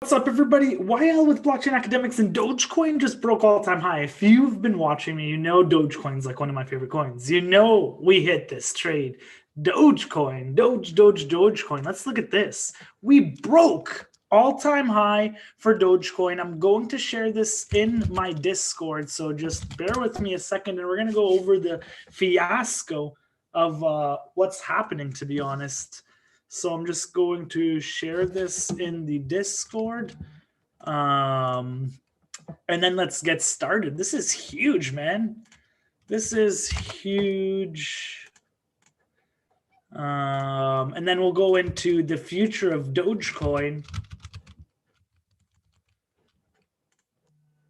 What's up, everybody? YL with Blockchain Academics, and Dogecoin just broke all-time high. If you've been watching me, you know Dogecoin's like one of my favorite coins. You know we hit this trade. Dogecoin, Dogecoin. Let's look at this. We broke all-time high for Dogecoin. I'm going to share this in my Discord, so just bear with me a second, and we're going to go over the fiasco of what's happening, to be honest. So I'm just going to share this in the Discord. And then let's get started. This is huge, man. This is huge. And then we'll go into the future of Dogecoin.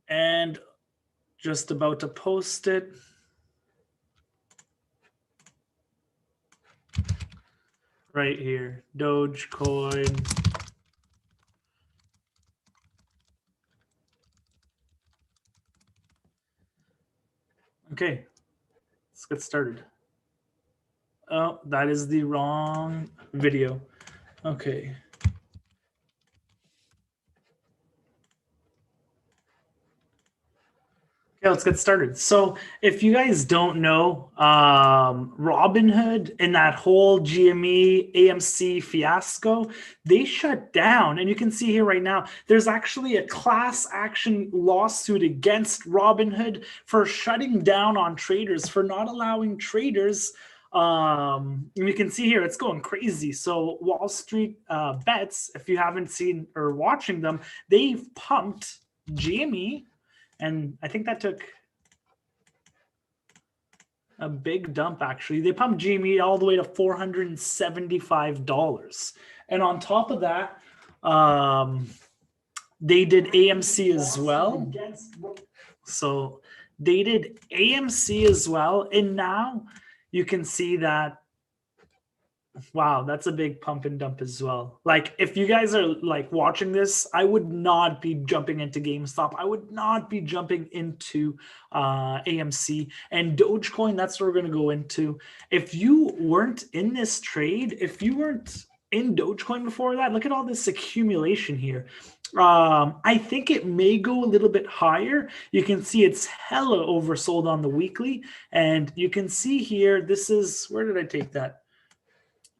And just about to post it. Right here, Dogecoin. Okay, let's get started. Oh, that is the wrong video. Okay. Okay, let's get started. So if you guys don't know, Robinhood and that whole GME AMC fiasco, they shut down. And you can see here right now, there's actually a class action lawsuit against Robinhood for shutting down on traders, for not allowing traders. You can see here, it's going crazy. So Wall Street Bets, if you haven't seen or watching them, they've pumped GME. And I think that took a big dump, actually. They pumped GME all the way to $475. And on top of that, they did AMC as well. So they did AMC as well. And now you can see that, wow, that's a big pump and dump as well. Like, if you guys are like watching this, I would not be jumping into GameStop. I would not be jumping into AMC and Dogecoin. That's what we're going to go into. If you weren't in this trade, if you weren't in Dogecoin before that, look at all this accumulation here. I think it may go a little bit higher. You can see it's hella oversold on the weekly. And you can see here, this is, where did I take that?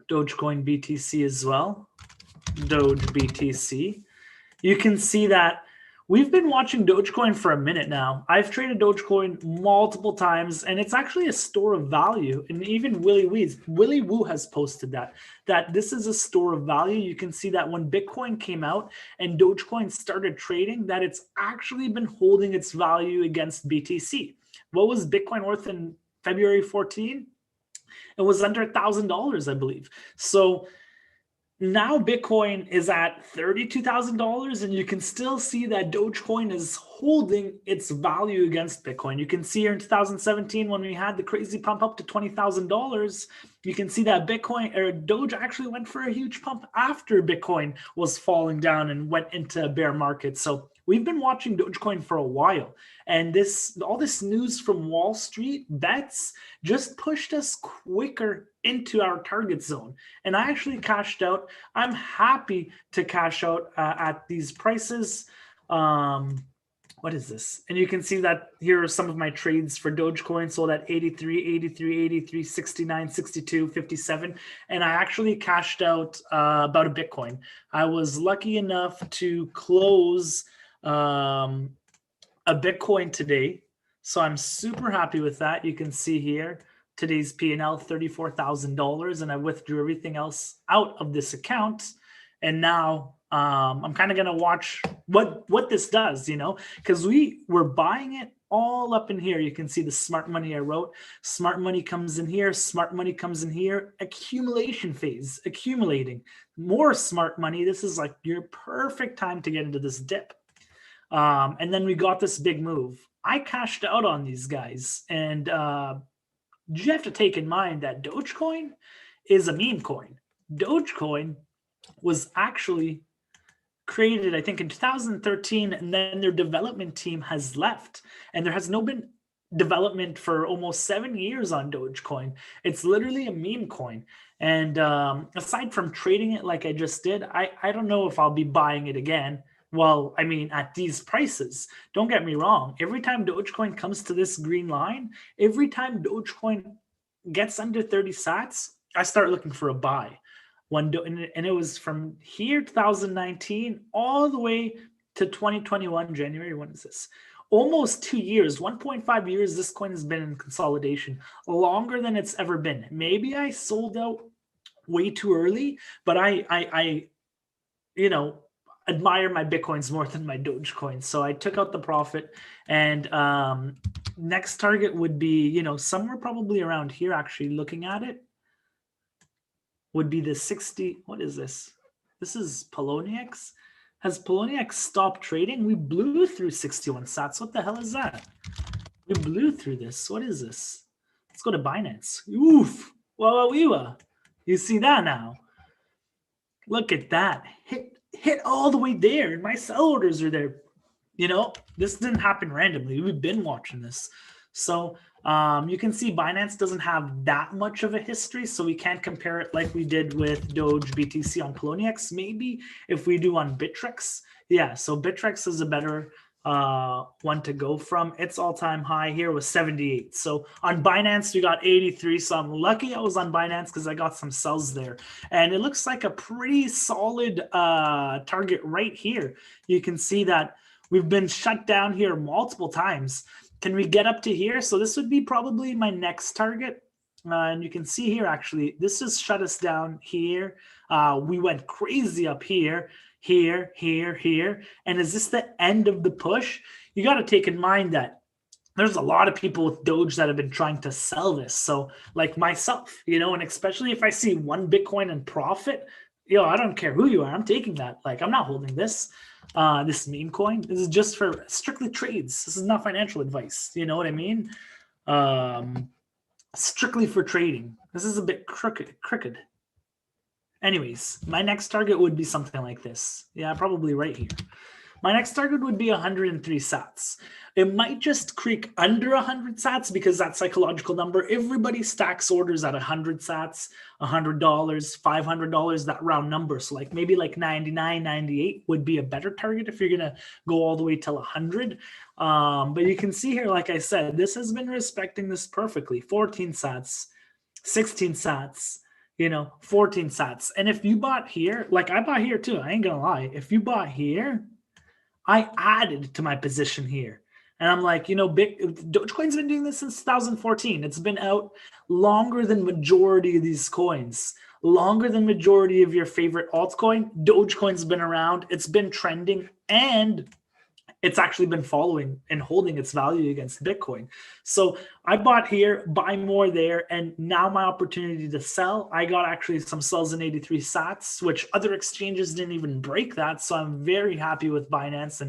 Dogecoin BTC as well, Doge BTC. You can see that we've been watching Dogecoin for a minute now. I've traded Dogecoin multiple times, and it's actually a store of value. And even Willy Woo has posted that this is a store of value. You can see that when Bitcoin came out and Dogecoin started trading, that it's actually been holding its value against BTC. What was Bitcoin worth in February 14? It was under $1,000, I believe. So now Bitcoin is at $32,000, and you can still see that Dogecoin is holding its value against Bitcoin. You can see here in 2017, when we had the crazy pump up to $20,000, you can see that Bitcoin or Doge actually went for a huge pump after Bitcoin was falling down and went into a bear market. So we've been watching Dogecoin for a while, and all this news from Wall Street Bets just pushed us quicker into our target zone. And I actually cashed out. I'm happy to cash out at these prices. What is this? And you can see that here are some of my trades for Dogecoin. Sold at 83, 83, 83, 69, 62, 57. And I actually cashed out about a Bitcoin. I was lucky enough to close a Bitcoin today. So I'm super happy with that. You can see here today's P&L, $34,000, and I withdrew everything else out of this account. And now I'm kind of going to watch what this does, because we were buying it all up in here. You can see the smart money I wrote. Smart money comes in here. Smart money comes in here. Accumulation phase, accumulating more smart money. This is like your perfect time to get into this dip. And then we got this big move. I cashed out on these guys, and you have to take in mind that Dogecoin is a meme coin. Dogecoin was actually created, I think, in 2013, and then their development team has left, and there has no been development for almost 7 years on Dogecoin. It's literally a meme coin. And aside from trading it like I just did, I don't know if I'll be buying it again. Well, I mean, at these prices, don't get me wrong. Every time Dogecoin comes to this green line, every time Dogecoin gets under 30 sats, I start looking for a buy. And it was from here, 2019, all the way to 2021, January. When is this? Almost 2 years, 1.5 years, this coin has been in consolidation, longer than it's ever been. Maybe I sold out way too early, but I admire my Bitcoins more than my Dogecoins. So I took out the profit, and next target would be, somewhere probably around here, actually looking at it, would be the 60. What is this? This is Poloniex. Has Poloniex stopped trading? We blew through 61 sats. What the hell is that? We blew through this. What is this? Let's go to Binance. Oof. Wow. You see that now? Look at that. Hit all the way there, and my sell orders are there. This didn't happen randomly. We've been watching this. So you can see Binance doesn't have that much of a history, so we can't compare it like we did with DOGEBTC on Poloniex. Maybe if we do on Bittrex. Yeah, so Bittrex is a better one to go from. Its all-time high here was 78. So on Binance, we got 83. So I'm lucky I was on Binance because I got some sells there. And it looks like a pretty solid target right here. You can see that we've been shut down here multiple times. Can we get up to here? So this would be probably my next target. And you can see here, actually, this has shut us down here. We went crazy up here. Here. And is this the end of the push? You got to take in mind that there's a lot of people with Doge that have been trying to sell this. So like myself, and especially if I see one Bitcoin in profit, I don't care who you are. I'm taking that. Like, I'm not holding this. This meme coin. This is just for strictly trades. This is not financial advice. You know what I mean? Strictly for trading. This is a bit crooked. Anyways, my next target would be something like this. Yeah, probably right here. My next target would be 103 sats. It might just creak under 100 sats because that psychological number, everybody stacks orders at 100 sats, $100, $500, that round number. So like maybe like 99, 98 would be a better target if you're going to go all the way till 100. But you can see here, like I said, this has been respecting this perfectly. 14 sats, 16 sats, 14 sats. And if you bought here, like I bought here too, I ain't going to lie. If you bought here, I added to my position here. And I'm like, Dogecoin's been doing this since 2014. It's been out longer than majority of these coins, longer than majority of your favorite altcoin. Dogecoin's been around. It's been trending, and it's actually been following and holding its value against Bitcoin. So I bought here, buy more there, and now my opportunity to sell. I got actually some sells in 83 sats, which other exchanges didn't even break that. So I'm very happy with Binance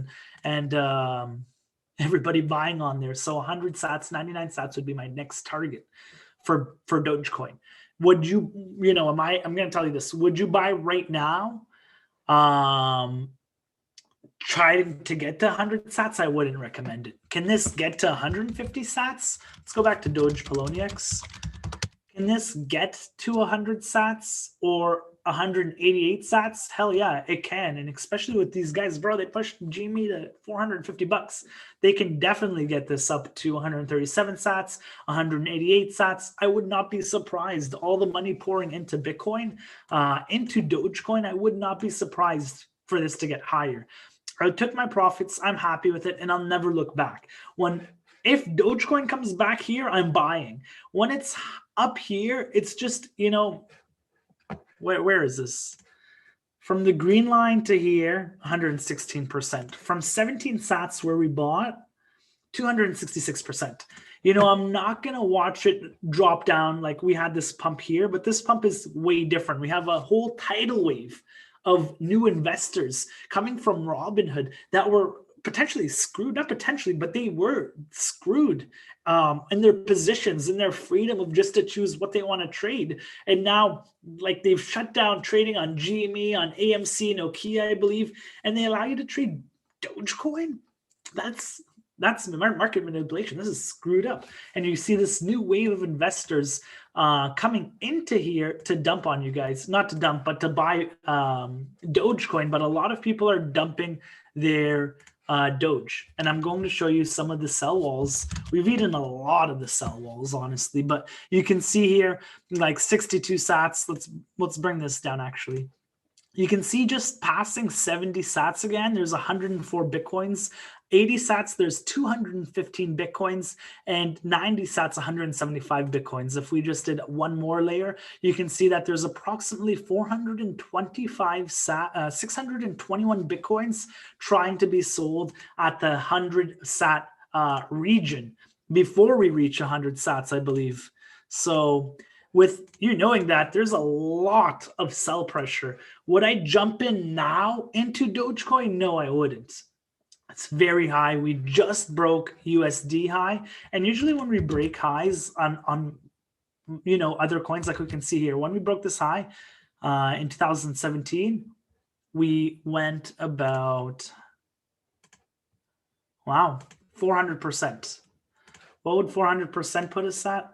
and everybody buying on there. So 100 sats, 99 sats would be my next target for Dogecoin. Would you, I'm going to tell you this. Would you buy right now? Trying to get to 100 sats, I wouldn't recommend it. Can this get to 150 sats? Let's go back to Doge Poloniex. Can this get to 100 sats or 188 sats? Hell yeah, it can. And especially with these guys, bro, they pushed GME to $450. They can definitely get this up to 137 sats, 188 sats. I would not be surprised. All the money pouring into Bitcoin, into Dogecoin, I would not be surprised for this to get higher. I took my profits. I'm happy with it, and I'll never look back. If Dogecoin comes back here, I'm buying. When it's up here, it's just, where is this? From the green line to here, 116%. From 17 sats where we bought, 266%. I'm not going to watch it drop down like we had this pump here, but this pump is way different. We have a whole tidal wave of new investors coming from Robinhood that were potentially screwed, not potentially, but they were screwed in their positions, in their freedom of just to choose what they want to trade. And now, like, they've shut down trading on GME, on AMC, Nokia, I believe, and they allow you to trade Dogecoin. That's market manipulation. This is screwed up. And you see this new wave of investors coming into here to dump on you guys. Not to dump, but to buy Dogecoin. But a lot of people are dumping their Doge. And I'm going to show you some of the sell walls. We've eaten a lot of the sell walls, honestly, but you can see here like 62 sats. Let's bring this down actually. You can see just passing 70 sats again, there's 104 Bitcoins. 80 sats, there's 215 Bitcoins, and 90 sats, 175 Bitcoins. If we just did one more layer, you can see that there's approximately 621 Bitcoins trying to be sold at the 100 sat region before we reach 100 sats, I believe. So with you knowing that, there's a lot of sell pressure. Would I jump in now into Dogecoin? No, I wouldn't. It's very high. We just broke USD high. And usually when we break highs on other coins, like we can see here, when we broke this high in 2017, we went about, wow, 400%. What would 400% put us at?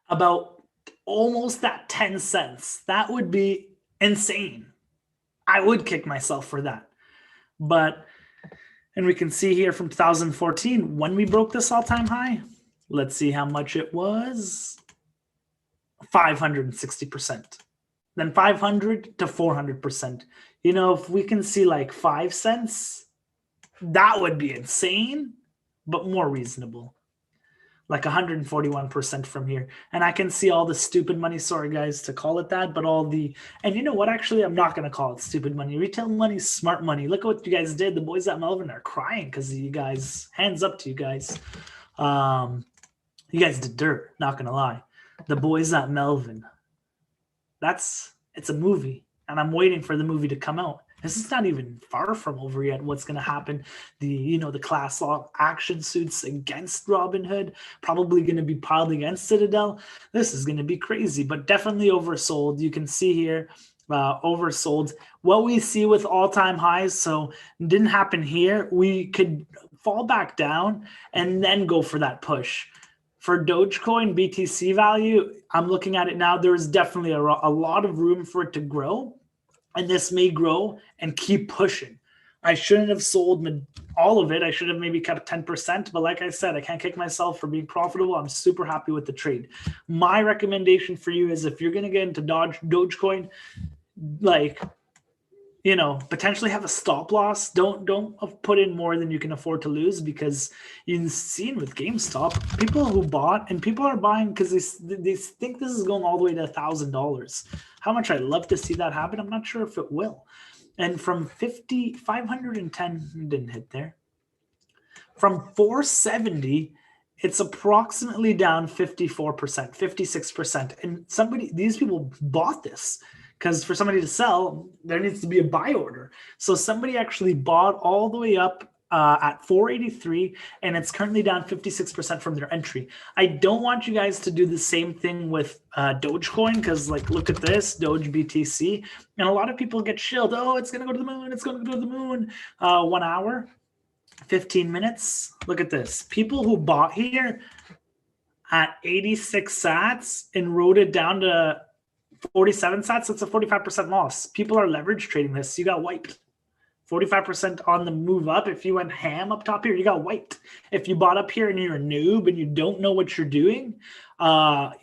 About almost at 10 cents. That would be insane. I would kick myself for that. And we can see here from 2014, when we broke this all-time high, let's see how much it was. 560%. Then 500 to 400%. If we can see like 5 cents, that would be insane, but more reasonable. Like 141% from here. And I can see all the stupid money, sorry guys to call it that, but and you know what, actually, I'm not going to call it stupid money. Retail money is smart money. Look at what you guys did. The boys at Melvin are crying because of you guys. Hands up to you guys. You guys did dirt, not going to lie. The boys at Melvin. It's a movie, and I'm waiting for the movie to come out. This is not even far from over yet. What's going to happen? The class law action suits against Robinhood, probably going to be piled against Citadel. This is going to be crazy, but definitely oversold. You can see here, oversold. What we see with all-time highs, so it didn't happen here. We could fall back down and then go for that push. For Dogecoin BTC value, I'm looking at it now. There is definitely a lot of room for it to grow. And this may grow and keep pushing. I shouldn't have sold all of it. I should have maybe kept 10%. But like I said, I can't kick myself for being profitable. I'm super happy with the trade. My recommendation for you is if you're going to get into Dogecoin, potentially have a stop loss. Don't put in more than you can afford to lose, because you've seen with GameStop, people who bought, and people are buying because they think this is going all the way to $1,000. How much I'd love to see that happen. I'm not sure if it will. And from 510 didn't hit there. From 470, it's approximately down 54%, 56%. And these people bought this. Because for somebody to sell, there needs to be a buy order. So somebody actually bought all the way up at 483, and it's currently down 56% from their entry. I don't want you guys to do the same thing with Dogecoin, because look at this, DOGEBTC. And a lot of people get shilled. Oh, it's going to go to the moon. It's going to go to the moon. 1 hour, 15 minutes. Look at this. People who bought here at 86 sats and wrote it down to 47 sats, that's a 45% loss. People are leverage trading this. You got wiped. 45% on the move up. If you went ham up top here, you got wiped. If you bought up here and you're a noob and you don't know what you're doing, a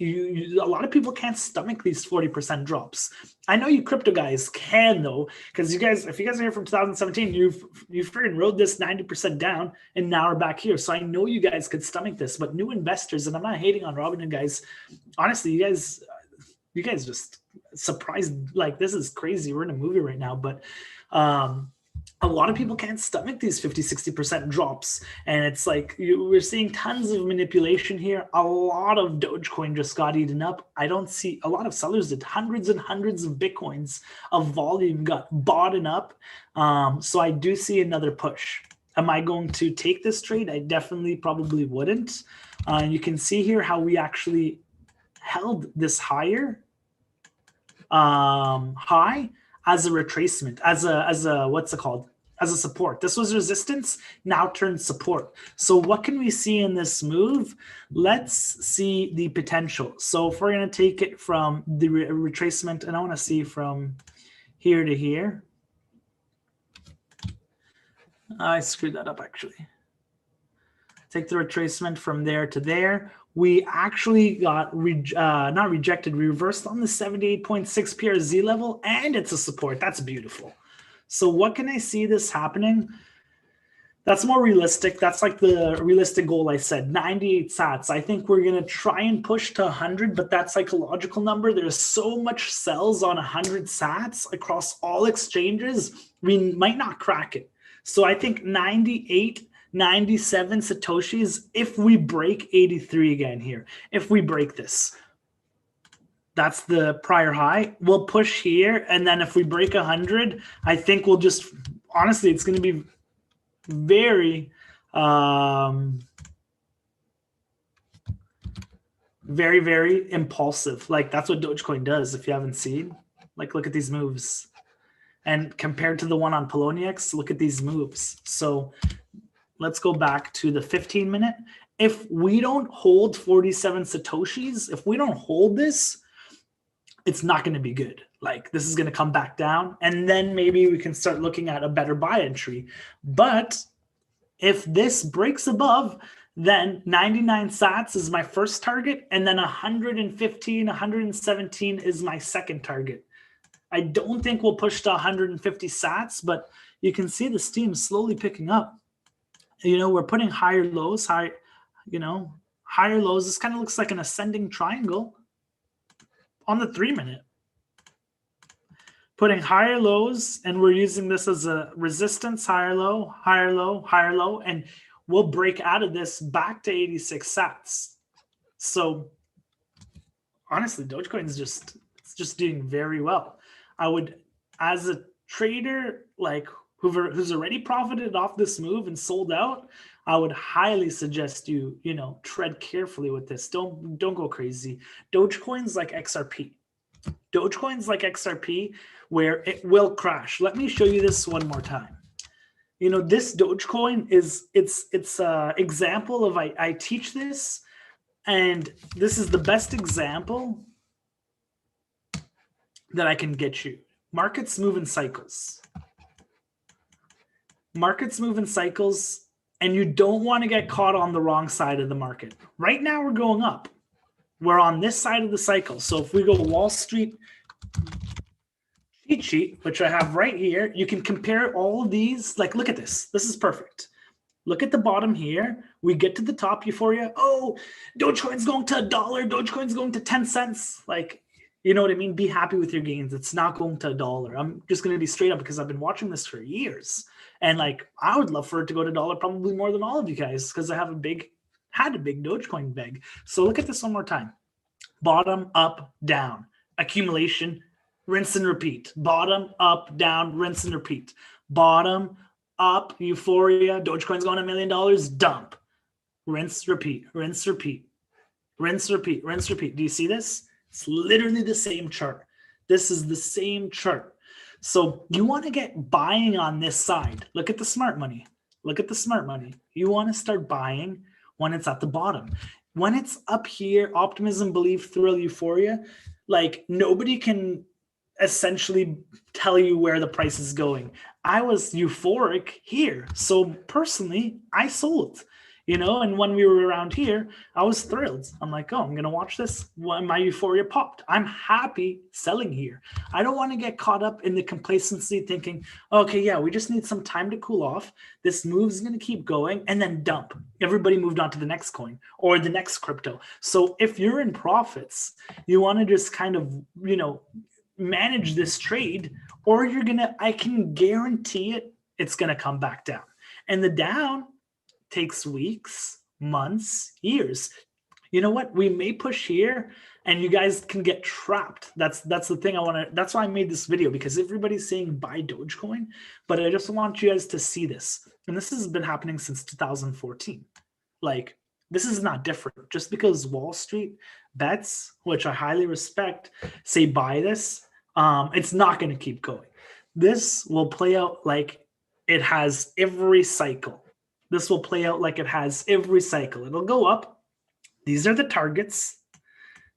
lot of people can't stomach these 40% drops. I know you crypto guys can though, because if you guys are here from 2017, you've freaking rode this 90% down and now we're back here. So I know you guys could stomach this, but new investors, and I'm not hating on Robinhood guys. Honestly, you guys just surprised, this is crazy. We're in a movie right now, but a lot of people can't stomach these 50-60% drops, and it's we're seeing tons of manipulation here. A lot of Dogecoin just got eaten up. I don't see a lot of sellers did. Hundreds and hundreds of Bitcoins of volume got bought up. So I do see another push. Am I going to take this trade? I definitely probably wouldn't. You can see here how we actually held this higher high as a retracement, as a what's it called? As a support. This was resistance, now turned support. So what can we see in this move? Let's see the potential. So if we're going to take it from the retracement, and I want to see from here to here. I screwed that up actually. Take the retracement from there to there. We actually got not rejected, we reversed on the 78.6 PRZ level, and it's a support. That's beautiful. So what can I see this happening? That's more realistic. That's like the realistic goal I said, 98 sats. I think we're going to try and push to 100, but that psychological number, there's so much sells on 100 sats across all exchanges, we might not crack it. So I think 98, 97 Satoshis, if we break 83 again here, if we break this, that's the prior high. We'll push here. And then if we break 100, I think we'll just, honestly, it's going to be very, very, very impulsive. Like that's what Dogecoin does. If you haven't seen, like, look at these moves. And compared to the one on Poloniex, look at these moves. So let's go back to the 15-minute. If we don't hold 47 Satoshis, if we don't hold this, it's not going to be good. Like this is going to come back down, and then maybe we can start looking at a better buy entry. But if this breaks above, then 99 sats is my first target, and then 115, 117 is my second target. I don't think we'll push to 150 sats, but you can see the steam slowly picking up. You know, we're putting higher lows, higher lows. This kind of looks like an ascending triangle on the 3-minute. Putting higher lows, and we're using this as a resistance, higher low, higher low, higher low, and we'll break out of this back to 86 sats. So honestly, Dogecoin is just doing very well. I would, as a trader, like who's already profited off this move and sold out, I would highly suggest you tread carefully with this. Don't go crazy. Dogecoin's like XRP. Dogecoin's like XRP, where it will crash. Let me show you this one more time. You know, this Dogecoin it's an example of I teach this, and this is the best example that I can get you. Markets move in cycles. Markets move in cycles, and you don't want to get caught on the wrong side of the market. Right now we're going up. We're on this side of the cycle. So if we go Wall Street cheat sheet, which I have right here, you can compare all of these. Like, look at this. This is perfect. Look at the bottom here. We get to the top, euphoria. Oh, Dogecoin's going to $1. Dogecoin's going to 10 cents. Like, you know what I mean? Be happy with your gains. It's not going to $1. I'm just going to be straight up because I've been watching this for years. And like, I would love for it to go to $1 probably more than all of you guys, because I have had a big Dogecoin bag. So look at this one more time. Bottom, up, down. Accumulation, rinse and repeat. Bottom, up, down, rinse and repeat. Bottom, up, euphoria. Dogecoin's going $1 million. Dump. Rinse, repeat, rinse, repeat. Rinse, repeat, rinse, repeat. Do you see this? It's literally the same chart. This is the same chart. So you want to get buying on this side. Look at the smart money. Look at the smart money. You want to start buying when it's at the bottom. When it's up here, optimism, belief, thrill, euphoria, like nobody can essentially tell you where the price is going. I was euphoric here. So personally, I sold, and when we were around here, I was thrilled. I'm like, oh, I'm going to watch this when my euphoria popped. I'm happy selling here. I don't want to get caught up in the complacency thinking, okay, yeah, we just need some time to cool off. This move's going to keep going and then dump. Everybody moved on to the next coin or the next crypto. So if you're in profits, you want to just kind of, manage this trade, or I can guarantee it's going to come back down. And the down takes weeks, months, years. You know what? We may push here and you guys can get trapped. That's the thing that's why I made this video, because everybody's saying buy Dogecoin, but I just want you guys to see this. And this has been happening since 2014. Like, this is not different. Just because WallStreetBets, which I highly respect, say buy this, it's not going to keep going. This will play out like it has every cycle. This will play out like it has every cycle. It'll go up. These are the targets.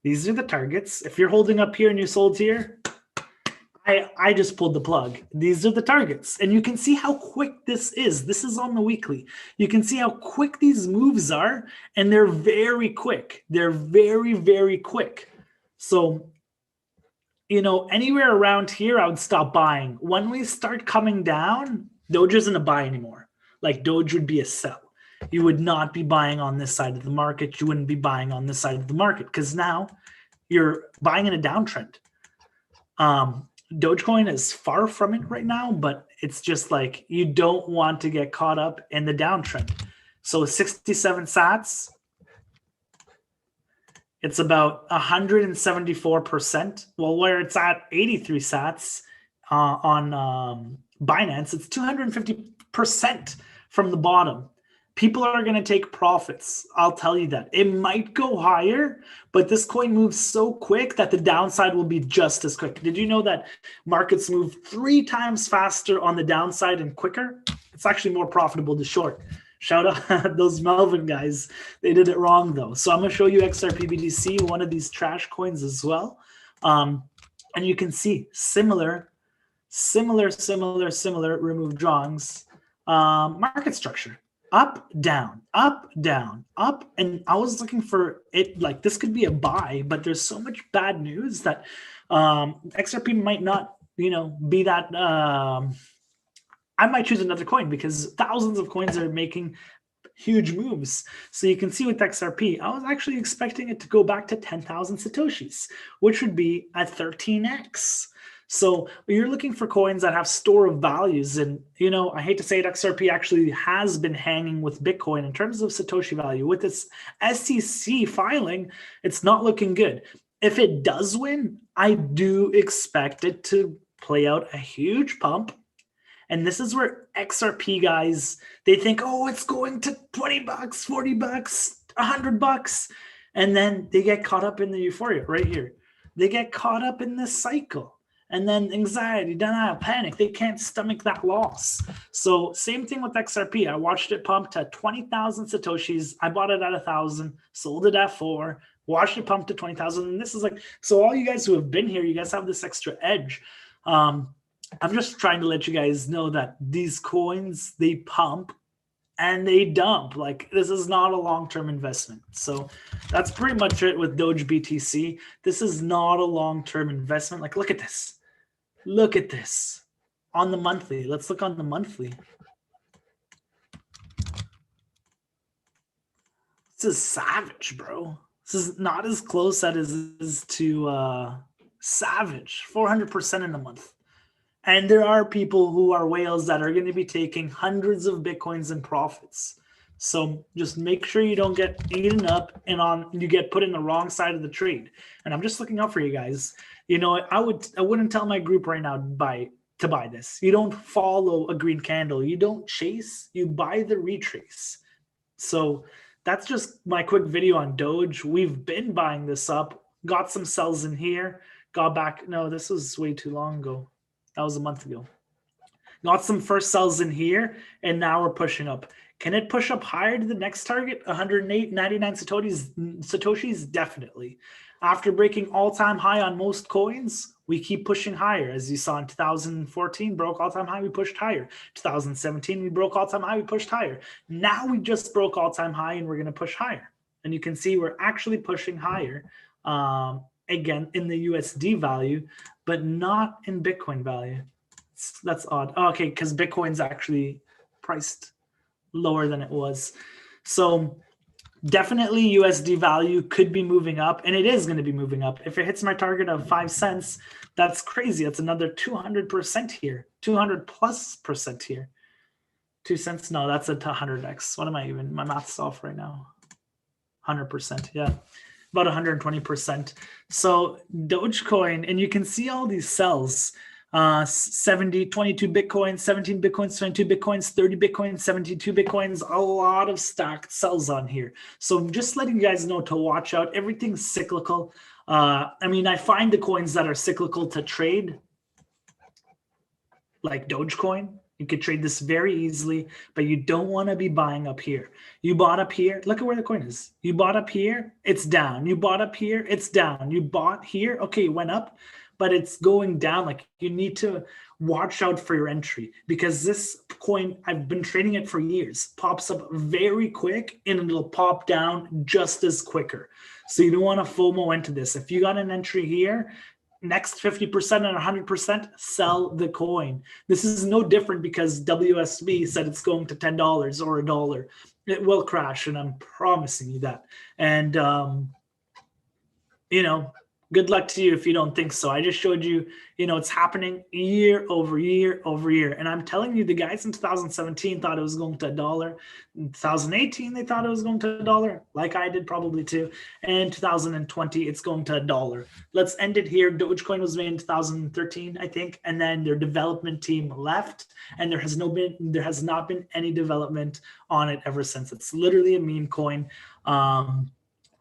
These are the targets. If you're holding up here and you sold here, I just pulled the plug. These are the targets. And you can see how quick this is. This is on the weekly. You can see how quick these moves are, and they're very quick. They're very, very quick. So, you know, anywhere around here, I would stop buying. When we start coming down, Doge isn't a buy anymore. Like Doge would be a sell. You would not be buying on this side of the market. You wouldn't be buying on this side of the market because now you're buying in a downtrend. Dogecoin is far from it right now, but it's just like you don't want to get caught up in the downtrend. So 67 sats, it's about 174%. Well, where it's at 83 sats on Binance, it's 250% from the bottom. People are going to take profits. I'll tell you that. It might go higher, but this coin moves so quick that the downside will be just as quick. Did you know that markets move 3 times faster on the downside and quicker? It's actually more profitable to short. Shout out those Melvin guys. They did it wrong, though. So I'm going to show you XRP-BTC, one of these trash coins as well. And you can see similar remove drawings. Market structure. Up, down, up, down, up. And I was looking for it, like this could be a buy, but there's so much bad news that XRP might not, you know, be that. I might choose another coin because thousands of coins are making huge moves. So you can see with XRP, I was actually expecting it to go back to 10,000 Satoshis, which would be at 13x. So you're looking for coins that have store of values. And, you know, I hate to say it, XRP actually has been hanging with Bitcoin in terms of Satoshi value. With this SEC filing, it's not looking good. If it does win, I do expect it to play out a huge pump. And this is where XRP guys, they think, oh, it's going to 20 bucks, 40 bucks, 100 bucks. And then they get caught up in the euphoria right here. They get caught up in this cycle. And then anxiety, denial, panic, they can't stomach that loss. So same thing with XRP. I watched it pump to 20,000 Satoshis. I bought it at 1,000, sold it at 4, watched it pump to 20,000. And this is like, so all you guys who have been here, you guys have this extra edge. I'm just trying to let you guys know that these coins, they pump and they dump. Like this is not a long-term investment. So that's pretty much it with Doge BTC. This is not a long-term investment. Like, look at this. Look at this on the monthly. Let's look on the monthly. This is savage, bro. This is not as close as it is to savage. 400% in a month. And there are people who are whales that are going to be taking hundreds of Bitcoins in profits. So just make sure you don't get eaten up and you get put in the wrong side of the trade. And I'm just looking out for you guys. You know, I wouldn't tell my group right now to buy this. You don't follow a green candle. You don't chase. You buy the retrace. So that's just my quick video on Doge. We've been buying this up. Got some sells in here. Got back. No, this was way too long ago. That was a month ago. Got some first sells in here, and now we're pushing up. Can it push up higher to the next target? 108.99 Satoshis? Definitely. After breaking all-time high on most coins, we keep pushing higher. As you saw in 2014, broke all-time high, we pushed higher. 2017, we broke all-time high, we pushed higher. Now we just broke all-time high, and we're going to push higher. And you can see we're actually pushing higher, again, in the USD value, but not in Bitcoin value. That's odd. Oh, okay, because Bitcoin's actually priced lower than it was. So definitely USD value could be moving up, and it is going to be moving up. If it hits my target of 5 cents, that's crazy. That's another 200% here, 200+% here. 2 cents? No, that's a 100x. What am I even? My math's off right now. 100%, yeah. About 120%. So Dogecoin, and you can see all these sells. 70, 22 Bitcoins, 17 Bitcoins, 22 Bitcoins, 30 Bitcoins, 72 Bitcoins, a lot of stacked sells on here. So I'm just letting you guys know to watch out. Everything's cyclical. I mean, I find the coins that are cyclical to trade, like Dogecoin. You could trade this very easily, but you don't want to be buying up here. You bought up here. Look at where the coin is. You bought up here. It's down. You bought up here. It's down. You bought here. Okay, it went up. but it's going down. Like, you need to watch out for your entry, because this coin, I've been trading it for years, pops up very quick and it'll pop down just as quicker. So you don't want to FOMO into this. If you got an entry here, next 50% and 100%, sell the coin. This is no different because WSB said it's going to $10 or $1. It will crash, and I'm promising you that. And, you know, good luck to you if you don't think so. I just showed you, you know, it's happening year over year over year. And I'm telling you, the guys in 2017 thought it was going to $1. In 2018, they thought it was going to $1, like I did probably too. And 2020, it's going to $1. Let's end it here. Dogecoin was made in 2013, I think, and then their development team left, and there has not been any development on it ever since. It's literally a meme coin.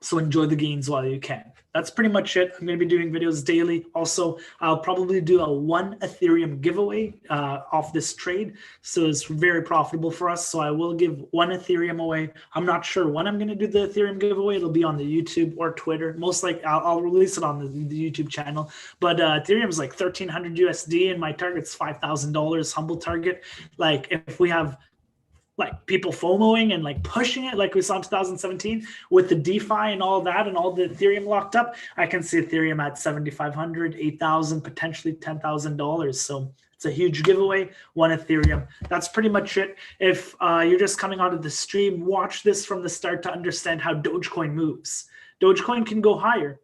So enjoy the gains while you can. That's pretty much it. I'm going to be doing videos daily. Also, I'll probably do a 1 Ethereum giveaway off this trade. So it's very profitable for us. So I will give 1 Ethereum away. I'm not sure when I'm going to do the Ethereum giveaway. It'll be on the YouTube or Twitter. Most likely, I'll release it on the YouTube channel. But Ethereum is like $1,300 USD, and my target's $5,000, humble target. Like, if we have like people FOMOing and like pushing it like we saw in 2017 with the DeFi and all that and all the Ethereum locked up, I can see Ethereum at 7,500, 8,000, potentially $10,000. So it's a huge giveaway, 1 Ethereum. That's pretty much it. If you're just coming onto the stream, watch this from the start to understand how Dogecoin moves. Dogecoin can go higher,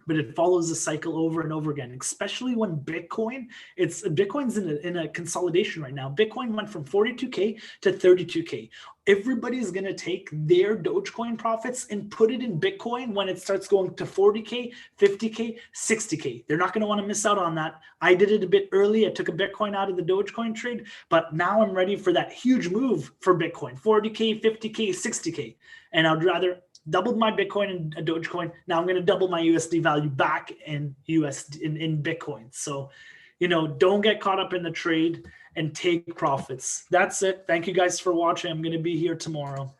but it follows a cycle over and over again, especially when Bitcoin's in a consolidation right now. Bitcoin went from 42K to 32K. Everybody's going to take their Dogecoin profits and put it in Bitcoin when it starts going to 40K, 50K, 60K. They're not going to want to miss out on that. I did it a bit early. I took a Bitcoin out of the Dogecoin trade, but now I'm ready for that huge move for Bitcoin, 40K, 50K, 60K. And I'd rather doubled my Bitcoin and Dogecoin. Now I'm going to double my USD value back in Bitcoin. So, you know, don't get caught up in the trade and take profits. That's it. Thank you guys for watching. I'm going to be here tomorrow.